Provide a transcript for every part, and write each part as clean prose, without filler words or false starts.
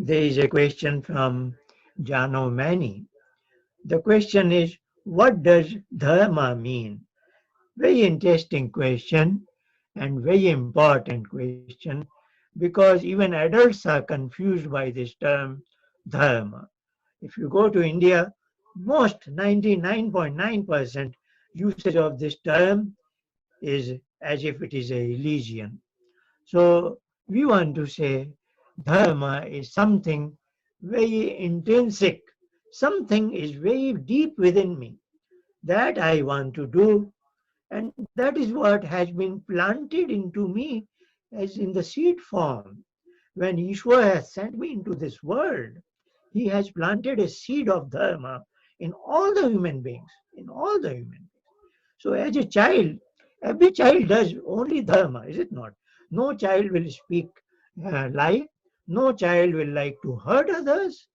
There is a question from Jano Mani. The question is, what does dharma mean? Very interesting question and very important question because even adults are confused by this term dharma. If you go to India, most 99.9% usage of this term is as if it is a religion. So we want to say dharma is something very intrinsic, something is very deep within me that I want to do, and that is what has been planted into me as in the seed form. When Ishwar has sent me into this world, he has planted a seed of dharma in all the human beings, in all the human beings. So as a child, every child does only dharma, is it not? No child will speak lie. No child will like to hurt others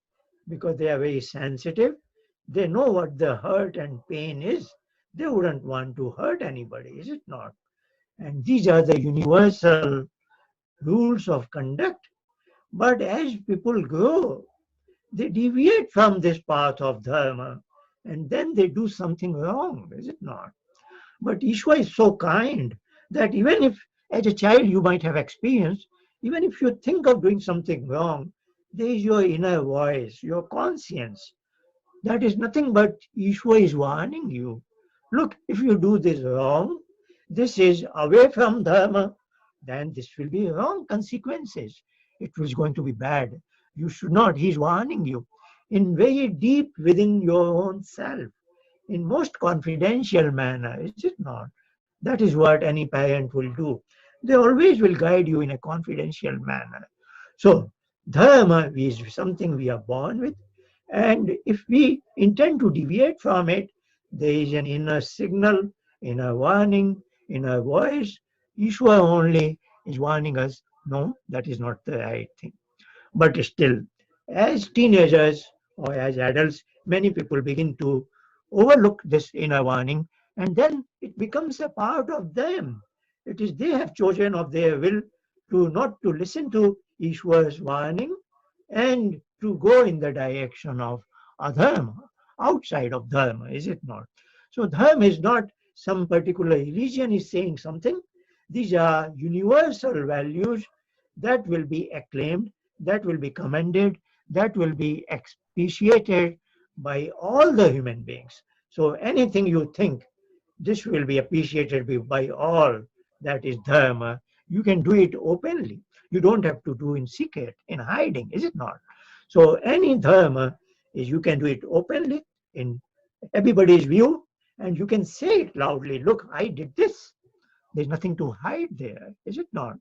because they are very sensitive. They know what the hurt and pain is. They wouldn't want to hurt anybody, is it not? And these are the universal rules of conduct. But as people grow, they deviate from this path of dharma and then they do something wrong, is it not? But Ishwa is so kind that even if as a child you might have experienced, even if you think of doing something wrong, there is your inner voice, your conscience. That is nothing but Ishwa is warning you. Look, if you do this wrong, this is away from dharma, then this will be wrong consequences. It was going to be bad. You should not. He's warning you in very deep within your own self, in most confidential manner, is it not? That is what any parent will do. They always will guide you in a confidential manner. So, dharma is something we are born with, and if we intend to deviate from it, there is an inner signal, inner warning, inner voice. Ishwar only is warning us, no, that is not the right thing. But still, as teenagers or as adults, many people begin to overlook this inner warning and then it becomes a part of them. It is they have chosen of their will to not to listen to Ishwar's warning and to go in the direction of adharma, outside of dharma, is it not? So dharma is not some particular religion is saying something. These are universal values that will be acclaimed, that will be commended, that will be appreciated by all the human beings. So anything you think, this will be appreciated by all. That is dharma. You can do it openly. You don't have to do in secret, in hiding, is it not? So any dharma is you can do it openly in everybody's view, and you can say it loudly. Look, I did this. There's nothing to hide there, is it not?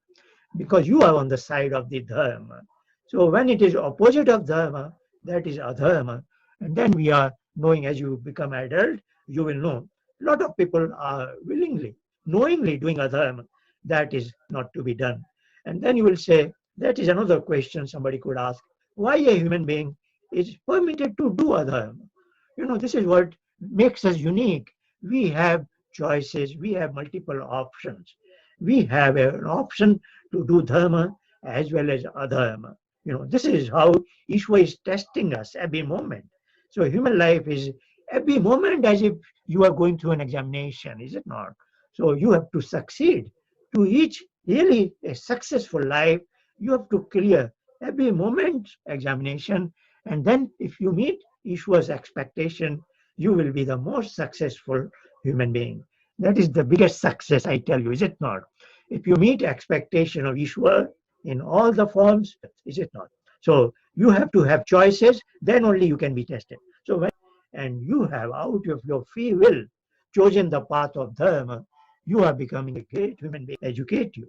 Because you are on the side of the dharma. So when it is opposite of dharma, that is adharma. And then we are knowing as you become adult, you will know. A lot of people are willingly, knowingly doing adharma. That is not to be done. And then you will say, that is another question somebody could ask. Why a human being is permitted to do adharma? You know, this is what makes us unique. We have choices, we have multiple options. We have an option to do dharma as well as adharma. You know, this is how Ishwa is testing us every moment. So human life is every moment as if you are going through an examination, is it not? So you have to succeed. To reach really a successful life, you have to clear every moment examination. And then if you meet Ishwa's expectation, you will be the most successful human being. That is the biggest success, I tell you, is it not? If you meet expectation of Ishwar in all the forms, is it not? So you have to have choices, then only you can be tested. So when and you have out of your free will chosen the path of dharma, you are becoming a great human being. Educate you.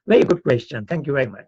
Very good question. Thank you very much.